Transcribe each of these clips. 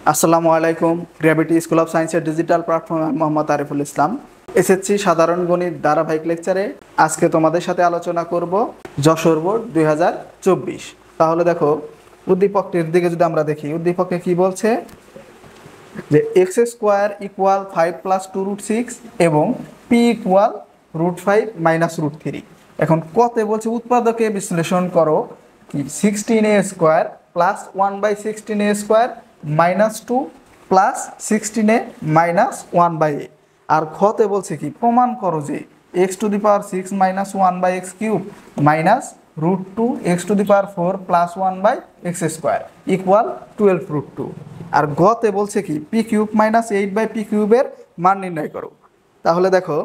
আসসালামু আলাইকুম। Gravity school of সায়েন্সের digital platform Mohammad Ariful Islam. SSC সাধারণ গণিত ধারাবাহিক লেকচারে আজকে তোমাদের সাথে আলোচনা করব যশোর বোর্ড 2024। তাহলে দেখো, উদ্দীপকটির দিকে যদি আমরা দেখি, উদ্দীপকে কি বলছে যে এক্স স্কোয়ার ইকুয়াল 5 প্লাস 2√6 এবং পি ইকুয়াল √5 মাইনাস √3। এখন কতে বলছে উৎপাদকে বিশ্লেষণ করো কি 16a square plus 1/16a square minus 2 plus 16a minus 1/a। আর খতে বলছে কি প্রমাণ করো যে x⁴ minus 1/x³ minus √2 x⁴ plus 1/x square equal 12√2। আর গতে বলছে কি p³ মাইনাস 8/p³ এর মান নির্ণয় করো। তাহলে দেখো,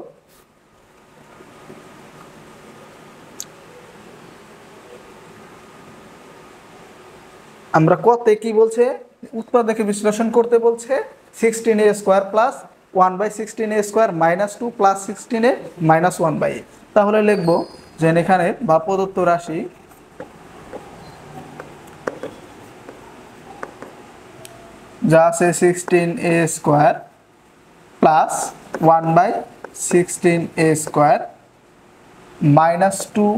আমরা কতে কি বলছে উৎপাদকে বিশ্লেষণ করতে বলছে 16a square plus 1/16a square minus 2 plus 16a minus 1/a। তাহলে লিখব যে এখানে বা প্রদত্ত রাশি যা আছে 16a square plus 1/16a square minus 2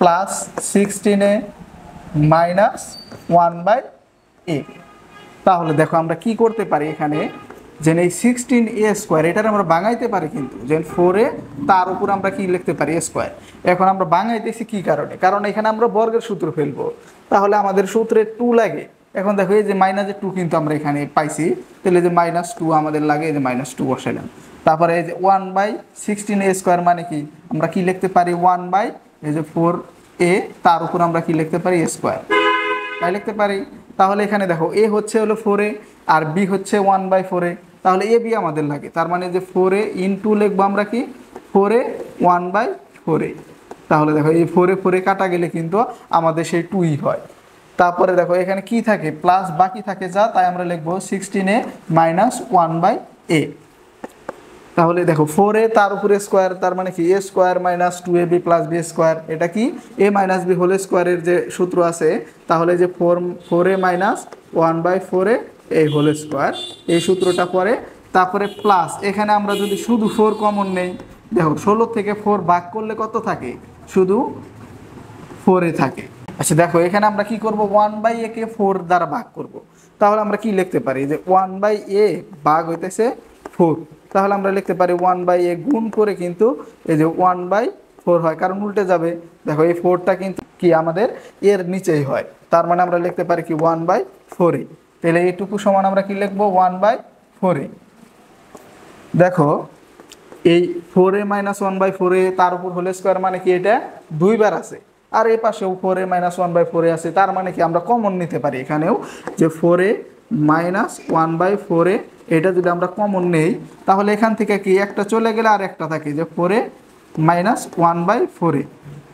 plus 16a minus 1/a। তাহলে দেখো আমরা কি করতে পারি এখানে, যে এই 16a স্কোয়ার এটার আমরা ভাঙাইতে পারি, কিন্তু যে 4a তার উপর আমরা কি লিখতে পারি স্কোয়ার। এখন আমরা ভাঙাইতেছি কি কারণে, কারণ এখানে আমরা বর্গের সূত্র ফেলবো, তাহলে আমাদের সূত্রে 2 লাগে। এখন দেখো এই যে মাইনাসের 2 কিন্তু আমরা এখানে পাইছি, তাহলে যে -2 আমাদের লাগে, এই যে -2 বসাইলাম। তারপরে এই যে 1/16a স্কোয়ার মানে কি আমরা কি লিখতে পারি 1/4a তার উপর আমরা কি লিখতে পারি স্কোয়ার, তাই লিখতে পারি। তাহলে এখানে দেখো a হচ্ছে হলো 4a আর b হচ্ছে 1/4a, তাহলে a b আমাদের লাগে, তার মানে যে 4a ইনটু লিখবো আমরা কি 4a 1/4a। তাহলে দেখো এই 4a কাটা গেলে কিন্তু আমাদের সেই 2ই হয়। তারপরে দেখো এখানে কি থাকে প্লাস বাকি থাকে যা, তাই আমরা লিখবো 16a মাইনাস 1/a। তাহলে দেখো 4a তার উপরে স্কোয়ার, তার মানে কি a square minus 2ab plus b square, এটা কি a মাইনাস b হোল স্কোয়ারের যে সূত্র আছে, তাহলে যে 4a মাইনাস 1/4a এই হোল স্কোয়ার, এই সূত্রটা পরে। তারপরে প্লাস এখানে আমরা যদি শুধু 4 কমন নেই, দেখো 16 থেকে 4 ভাগ করলে কত থাকে, শুধু 4a থাকে। আচ্ছা দেখো এখানে আমরা কি করব 1/a কে 4 দ্বারা ভাগ করব, তাহলে আমরা কি লিখতে পারি যে 1/a ভাগ হইতেছে 4, তাহলে আমরা লিখতে পারি 1/a গুণ করে কিন্তু এই যে 1/4 হয়, কারণ উল্টে যাবে। দেখো এই 4টা কিন্তু কি আমাদের এর নিচেই হয়, তার মানে আমরা লিখতে পারি কি 1/4a। তাহলে এইটুকু সমান আমরা কি লিখবো 1/4a। দেখো এই 4a মাইনাস 1/4a তার উপর হোল স্কোয়ার মানে কি এটা 2 বার আছে, আর এই পাশেও 4a মাইনাস 1/4a আছে, তার মানে কি আমরা কমন নিতে পারি এখানেও যে 4a মাইনাস 1/4a, এটা যদি আমরা কমন নেই তাহলে এখান থেকে কি একটা চলে গেলে আর একটা থাকে যে 4a মাইনাস 1/4a,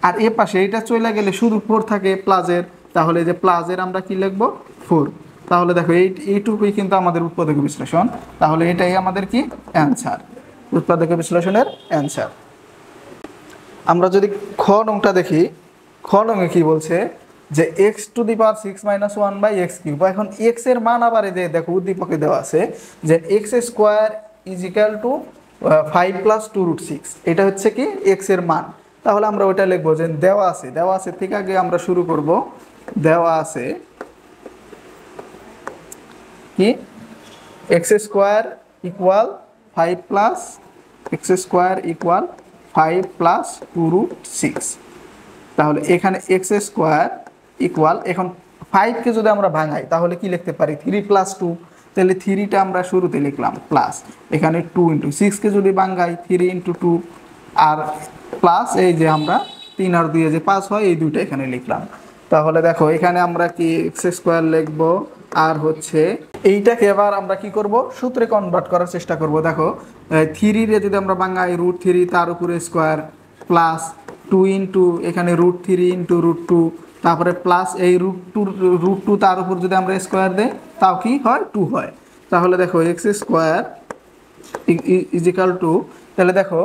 আর এ পাশে এইটা চলে গেলে শুধু 4 থাকে প্লাসের, তাহলে যে প্লাসের আমরা কি লিখবো 4। তাহলে দেখো এইটুকুই কিন্তু আমাদের উৎপাদক বিশ্লেষণ, তাহলে এটাই আমাদের কি অ্যান্সার, উৎপাদক বিশ্লেষণের অ্যান্সার। আমরা যদি খ নংটা দেখি, খ নংয়ে কি বলছে যে x⁶ মাইনাস 1/x³। এখন x এর মান আবার দেখো উদ্দীপকে দেওয়া আছে যে x square is equal two 5 plus 2√6, এটা হচ্ছে কি x এর মান। তাহলে আমরা ওইটা লিখবো যে দেওয়া আছে ঠিক আগে আমরা শুরু করব, দেওয়া আছে কি x square equal 5 plus x² = 5 plus 2√6। তাহলে এখানে x স্কোয়ার ইকুয়াল, এখন 5কে যদি আমরা ভাঙাই তাহলে কি লিখতে পারি 3 প্লাস 2, তাহলে 3টা আমরা শুরুতে লিখলাম প্লাস, এখানে 2 ইন্টু 6কে যদি ভাঙাই 3 ইন্টু 2 আর প্লাস এই যে আমরা 3 আর 2 যে 5 হয়, এই দুইটা এখানে লিখলাম। তাহলে দেখো এখানে আমরা কি x স্কোয়ার লিখবো, আর হচ্ছে এইটাকে এবার আমরা কি করব সূত্রে কনভার্ট করার চেষ্টা করব। দেখো 3 রে যদি আমরা ভাঙাই √3 তার উপরে স্কোয়ার প্লাস 2 ইন্টু এখানে √3 ইন্টু √2, তারপরে প্লাস এই √2 তার উপর যদি আমরা স্কোয়ার দেই তাও কি হয় 2 হয়। তাহলে দেখো x square is equal to, তাহলে দেখো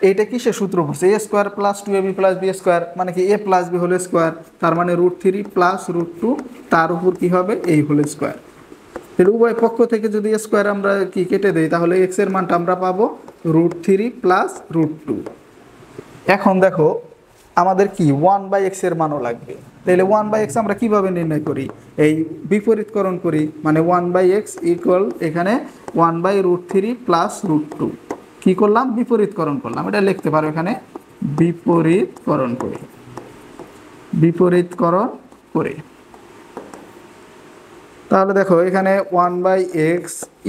এইটা কিসের সূত্র পড়ছে a square plus 2ab plus b square, মানে কি a plus b whole square, তার মানে √3 প্লাস √2 তার উপর কি হবে এই হোল স্কোয়ার। তাহলে উভয় পক্ষ থেকে যদি স্কোয়ার আমরা কি কেটে দেই তাহলে এক্স এর মানটা আমরা পাবো √3 প্লাস √2। এখন দেখো আমাদের কি 1/x এর মানও লাগবে। তাহলে 1/x আমরা কিভাবে নির্ণয় করি, এই বিপরীতকরণ করি, মানে 1/x ইকুয়াল এখানে 1/√3 প্লাস √2 কি করলাম, বিপরীতকরণ করলাম। এটা লিখতে পারো এখানে বিপরীতকরণ করি, বিপরীতকরণ করে। তাহলে দেখো এখানে 1/x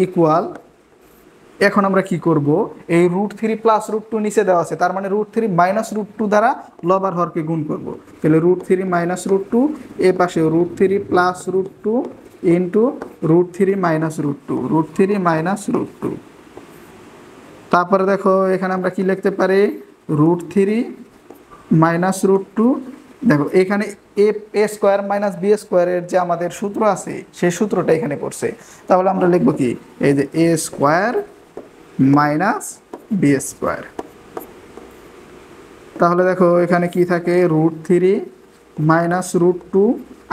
ইকুয়াল, এখন আমরা কি করব, এই √3 প্লাস √2 নিচে দেওয়া আছে, তার মানে √3 মাইনাস √2 দ্বারা লব আর হরকে গুণ করব। তাহলে √3 মাইনাস √2, এ পাশে √3 প্লাস √2 ইন্টু √3 মাইনাস √2, √3 মাইনাস √2। তারপরে দেখো এখানে আমরা কি লিখতে পারি, √3 মাইনাস √2। দেখো এখানে এ স্কোয়ার মাইনাস বি স্কোয়ারের যে আমাদের সূত্র আছে সেই সূত্রটা এখানে পড়ছে। তাহলে আমরা লিখবো কি, এই যে এ স্কোয়ার মাইনাস বি স্কোয়ার। তাহলে দেখো এখানে কি থাকে, √3 মাইনাস √2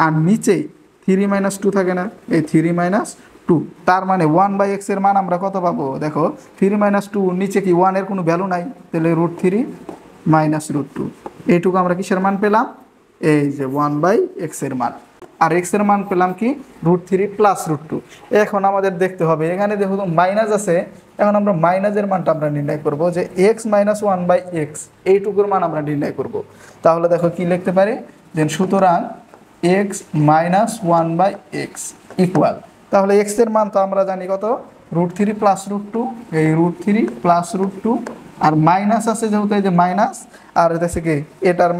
আর নিচেই 3 মাইনাস 2 থাকে না, এই 3 মাইনাস 2। তার মানে 1/x এর মান আমরা কত পাবো, দেখো 3 মাইনাস 2 নিচে কি 1 এর কোনো ভ্যালু নাই, তাহলে √3 মাইনাস √2। এইটুকু আমরা কিসের মান পেলাম, এই যে 1/x এর মান। আর x এর মান পেলাম কি, √3 প্লাস √2। এখন আমাদের দেখতে হবে এখানে দেখো মাইনাস আছে, এখন আমরা মাইনাসের মানটা আমরা নির্ণয় করব, যে x মাইনাস 1/x এইটুকুর মান আমরা নির্ণয় করব। তাহলে দেখো কি লিখতে পারি, যে সুতরাং x মাইনাস 1/x ইকুয়াল, তাহলে x এর মান তো আমরা জানি কত, √3 প্লাস √2, এই √3 প্লাস √2 আর মাইনাস আছে যেহেতু এই যে মাইনাস, আর দেখছে কি এটার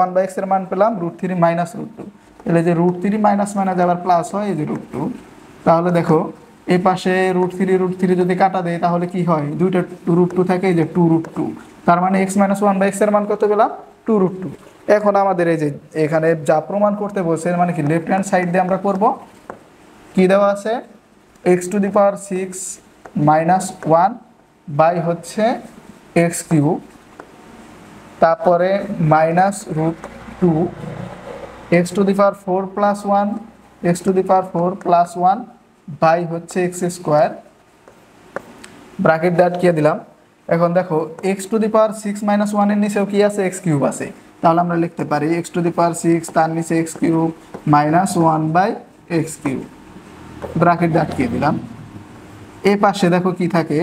1/x এর মান পেলাম √3 মাইনাস √2। তাহলে যে √3 মাইনাস মাইনাস আবার প্লাস হয়, এই যে √2। তাহলে দেখো এই পাশে √3 যদি কাটা দেয় তাহলে কি হয়, দুইটা √2 থাকে, এই যে 2√2। তার মানে x মাইনাস 1/x এর মান কত পেলাম, 2√2। এখন আমাদের এই যে এখানে যা প্রমাণ করতে বলছে মানে কি লেফট হ্যান্ড সাইড দিয়ে আমরা করব, কি দেওয়া আছে, x⁻6 মাইনাস 1 বাই হচ্ছে x³ তারপরে minus √2 x⁴ plus 1, x⁴ plus 1 by হচ্ছে x² ব্র্যাকেট দিয়ে আটকিয়ে দিলাম। এখন দেখো x⁻6 মাইনাস 1 এর নিচেও কি আছে, x³ আছে। তাহলে আমরা লিখতে পারি x⁻6 তার নিচে x³ মাইনাস 1/x³ ব্র্যাকেট দিয়ে আটকিয়ে দিলাম। এই পাশে দেখো কি থাকে,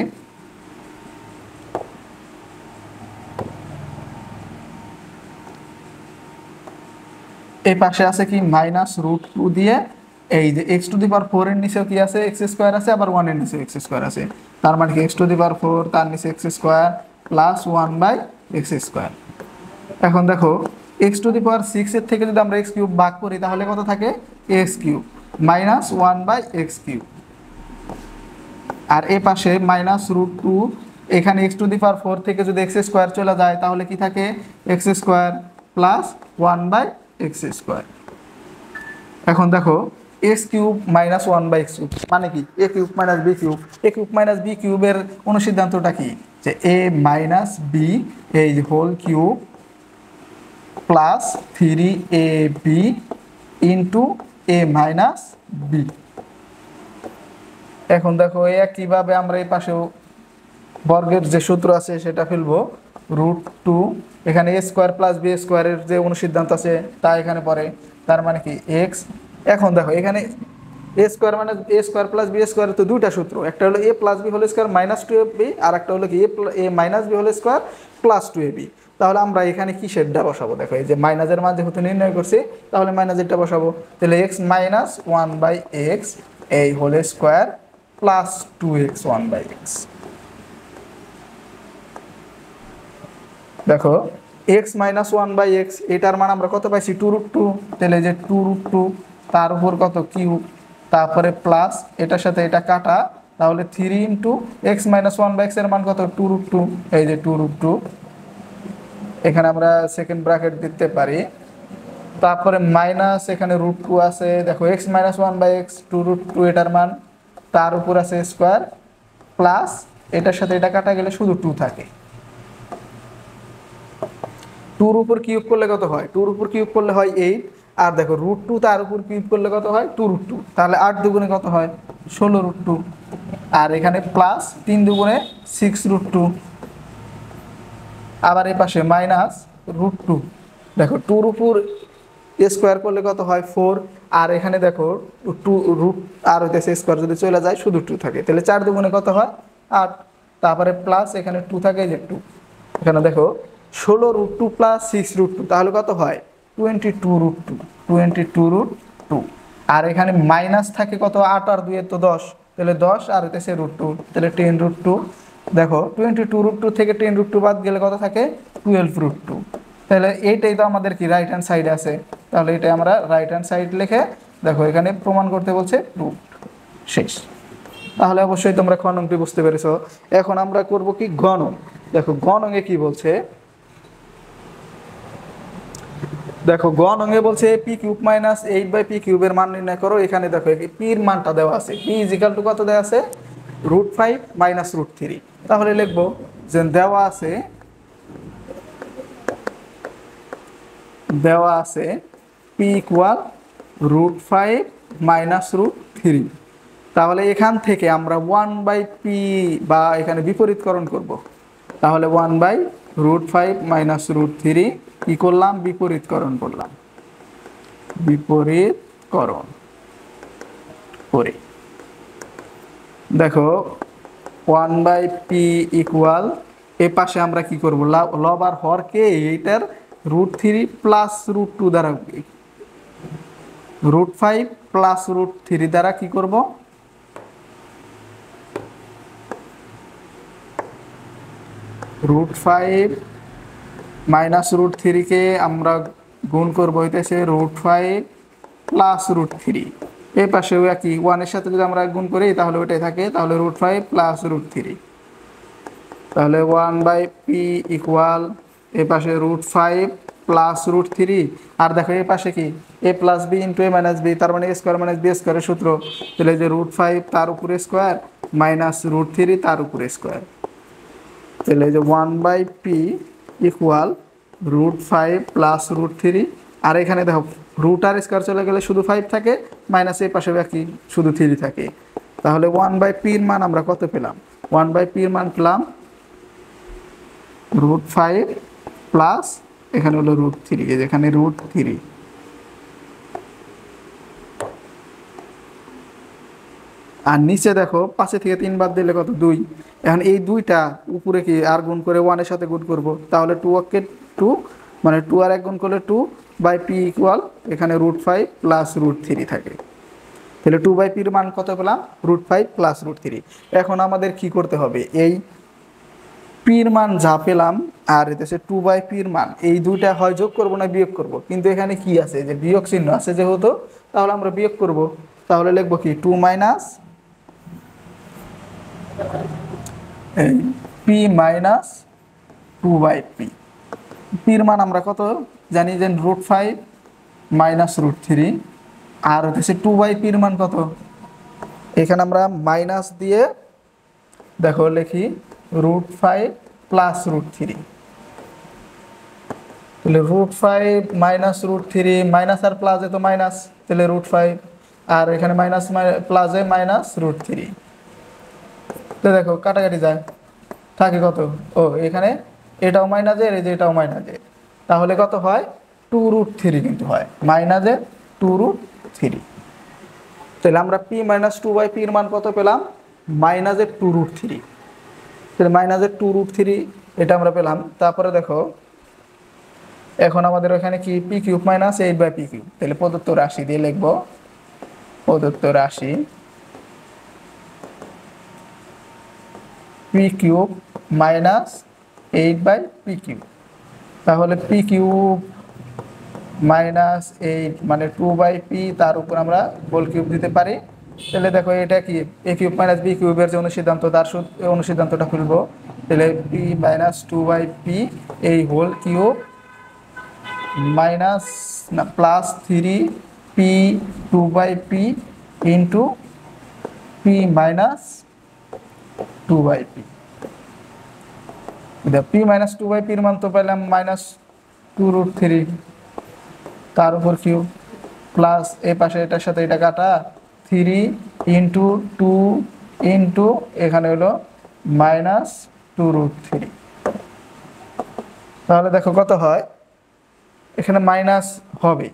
এই পাশে আছে কি মাইনাস √2 দিয়ে, এই যে x⁴ এর নিচেও কি আছে, x² আছে, আবার 1 এর নিচেও x² আছে। তার মানে কি x⁴ তার নিচে x² প্লাস 1/x²। এখন দেখো x⁻6 এর থেকে যদি আমরা x³ ভাগ করি তাহলে কত থাকে, x³ মাইনাস 1/x³। আর এই পাশে মাইনাস √2, এখানে x⁴ থেকে যদি x² চলে যায় তাহলে কি থাকে, x² প্লাস 1/x²। এখন দেখো x³ মাইনাস 1/x³ মানে কি, a³ minus b³ a³ minus b³ এর অনুসিদ্ধান্তটা কি, যে a মাইনাস b এই whole cube plus 3ab into a minus b। এখন দেখো একইভাবে আমরা এই পাশেও বর্গের যে সূত্র আছে সেটা ফেলবো, √2 এখানে a² প্লাস b² এর যে অনুসিদ্ধান্ত আছে তা এখানে পড়ে। তার মানে কি x, এখন দেখো এখানে a² মানে a² প্লাস b² তো দুইটা সূত্র, একটা হলো a plus b whole square minus 2ab, আর একটা হলো কি a minus b whole square plus 2ab। তাহলে আমরা এখানে কিসেরটা বসাবো, দেখো এই যে মাইনাসের মান যেহেতু নির্ণয় করছি তাহলে মাইনাসেরটা বসাবো। তাহলে x মাইনাস 1/x এই whole square plus 2x 1/x। দেখো x মাইনাস 1/x এটার মান আমরা কত পাইছি, 2√2। তাহলে যে 2√2 তার উপর কত কিউব, তারপরে প্লাস এটার সাথে এটা কাটা, তাহলে 3 ইন্টু x মাইনাস 1/x এর মান কত, 2√2, এই যে 2√2। এখানে আমরা সেকেন্ড ব্র্যাকেট দিতে পারি, তারপরে মাইনাস এখানে √2 আছে, দেখো x মাইনাস 1/x 2√2 এটার মান, তার উপর আছে স্কোয়ার প্লাস এটার সাথে এটা কাটা গেলে শুধু 2 থাকে। 2 উপর কিউব করলে কত হয়, 2 উপর কিউব করলে হয় 8, আর দেখো √2 তার উপর কিউব করলে কত হয় 2√2, তাহলে 8 দুগুণে কত হয় 16√2। আর এখানে প্লাস 3 দুগুণে 6√2, আবার এই পাশে -√2। দেখো 2 এর উপর স্কোয়ার করলে কত হয় 4, আর এখানে দেখো 2 রুট আর হইতেছে স্কোয়ার যদি চলে যায় শুধু 2 থাকে, তাহলে 4 দুগুণে কত হয় 8। তারপরে প্লাস এখানে 2 থাকে, যে 2 এখানে দেখো 16√2 প্লাস 6√2, তাহলে কত হয় 22√2, 22√2। আর এখানে মাইনাস থাকে কত 8 আর 2 এর তো 10, তাহলে 10 আর হইতেছে √2, তাহলে 10√2। দেখো 22√2 থেকে 10√2 বাদ গেলে কত থাকে 12√2। তাহলে এইটাই তো আমাদের কি রাইট হ্যান্ড সাইডে আছে, তাহলে এটা আমরা রাইট হ্যান্ড সাইড লিখে দেখো এখানে প্রমাণ করতে বলছে রুট, শেষ। তাহলে অবশ্যই তোমরা খ নংটি বুঝতে পেরেছো। এখন আমরা করব কি গ নং। দেখো গ নংয়ে কি বলছে, দেখো গ নংয়ে বলছে p³ - 8/p³ এর মান নির্ণয় করো। এখানে দেখো p এর মানটা দেওয়া আছে, p = কত দেওয়া আছে √5 - √3। তাহলে লিখবো যে দেওয়া আছে p = √5 - √3। তাহলে এখান থেকে আমরা 1/p বা এখানে বিপরীতকরণ করব। তাহলে 1/√5 - √3 কি করলাম বিপরীতকরণ করলাম, বিপরীতকরণ করে দেখো 1/p = এ পাশে আমরা কি করব লব আর হরকে এইটার √3 প্লাস √2 দ্বারা √5 প্লাস √3 দ্বারা কি করব √5 মাইনাস √3 কে আমরা গুণ করবো হইতেছে √5 প্লাস √3। এই পাশেও একই 1 এর সাথে যদি আমরা গুণ করি তাহলে ওইটাই থাকে, তাহলে √5 প্লাস √3। তাহলে 1/p = এই পাশে √5 প্লাস √3। আর দেখো এই পাশে কি a + b * a - b, তার মানে a² - b² এর সূত্র। তাহলে যে √5 তার উপরে স্কোয়ার মাইনাস √3 তার উপরে স্কোয়ার। তাহলে এই যে 1/p = √5 প্লাস √3। আর এখানে দেখো রুট আর স্কোয়ার চলে গেলে শুধু 5 থাকে, মাইনাস এই পাশে কি শুধু 3 থাকে। তাহলে 1/p এর মান আমরা কত পেলাম 1/p এর মান পেলাম √5 প্লাস এখানে হলো √3, যেখানে √3। আর নিচে দেখো 5 থেকে 3 বাদ দিলে কত 2। এখন এই 2টা উপরে কি আর গুণ করে 1 এর সাথে গুণ করব, তাহলে 2 কে 2 মানে 2 আর 1 গুণ করলে 2/p = এখানে √5 প্লাস √3 থাকে। তাহলে 2/p এর মান কত পেলাম √5 প্লাস √3। এখন আমাদের কি করতে হবে, এই p এর মান যা পেলাম আর এতেছে 2/p এর মান, এই দুইটা হয় যোগ করব না বিয়োগ করব, কিন্তু এখানে কি আছে যে বিয়োগ চিহ্ন আছে যেহেতু, তাহলে আমরা বিয়োগ করব। তাহলে লিখব কি 2 - p - 2/p। p এর মান আমরা কত জানি যে √5 মাইনাস √3, আর হচ্ছে 2/p এর মান কত, এখানে আমরা মাইনাস দিয়ে দেখো লিখি √5 প্লাস √3। তাহলে √5 মাইনাস √3, মাইনাস আর প্লাসে তো মাইনাস, তাহলে √5 আর এখানে মাইনাস প্লাসে মাইনাস √3। তো দেখো কাটাকাটি যায়, থাকে কত ও এখানে এটাও মাইনাসের এই যে এটাও মাইনাসের, তাহলে কত হয় 2√3 কিন্তু হয় মাইনাসের 2√3। তাহলে আমরা p - 2/p এর মান কত পেলাম মাইনাসের 2√3। তাহলে মাইনাসের 2√3 এটা আমরা পেলাম। তারপরে দেখো এখন আমাদের ওখানে কি p³ - 8/p³। তাহলে প্রদত্ত রাশি দিয়ে লিখবো প্রদত্ত রাশি p³ - 8/p³। তাহলে p³ - 8 মানে 2/p, তার উপর আমরা হোল কিউব দিতে পারি। তাহলে দেখো এটা কি a³ - b³ এর যে অনুসিদ্ধান্ত, তার অনুসিদ্ধান্তটা খুলবো। তাহলে p - 2/p এই হোল কিউব মাইনাস না plus 3p 2/p into p - 2/p। p - 2/p এর মান তো পেলাম -2√3 তার উপর কিউব, প্লাস এই পাশে এটার সাথে এটা কাটা 3 ইন্টু 2 ইন্টু এখানে হলো -2√3। তাহলে দেখো কত হয়, এখানে মাইনাস হবে,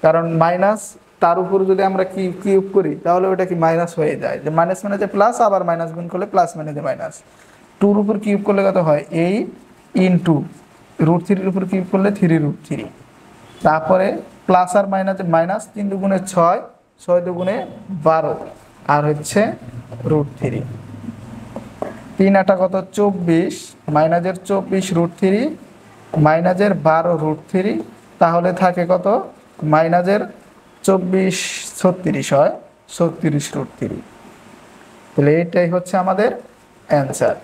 কারণ মাইনাস তার উপর যদি আমরা কিউব করি তাহলে ওটা কি মাইনাস হয়ে যায়, যে মাইনাস মানে যে প্লাস, আবার মাইনাস গুণ করলে প্লাস মানে যে মাইনাস। 2-র উপর কিউব করলে কত হয় 8 ইন্টু √3-এর উপর কিউব করলে 3√3। তারপরে প্লাস আর মাইনাস 3 দুগুণে 6, 6 দুগুণে 12, আর হচ্ছে √3। 3 আটা কত 24, মাইনাসের 24√3 মাইনাসের 12√3, তাহলে থাকে কত মাইনাসের 24 36 হয় 36√3। তাহলে এইটাই হচ্ছে আমাদের অ্যান্সার।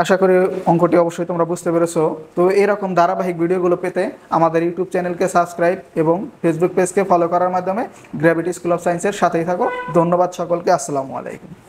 আশা করি অঙ্কটি অবশ্যই তোমরা বুঝতে পেরেছো। তো এরকম ধারাবাহিক ভিডিওগুলো পেতে আমাদের ইউটিউব চ্যানেলকে সাবস্ক্রাইব এবং ফেসবুক পেজকে ফলো করার মাধ্যমে গ্র্যাভিটি স্কুল অফ সায়েন্সের সাথেই থাকো। ধন্যবাদ সকলকে, আসসালামু আলাইকুম।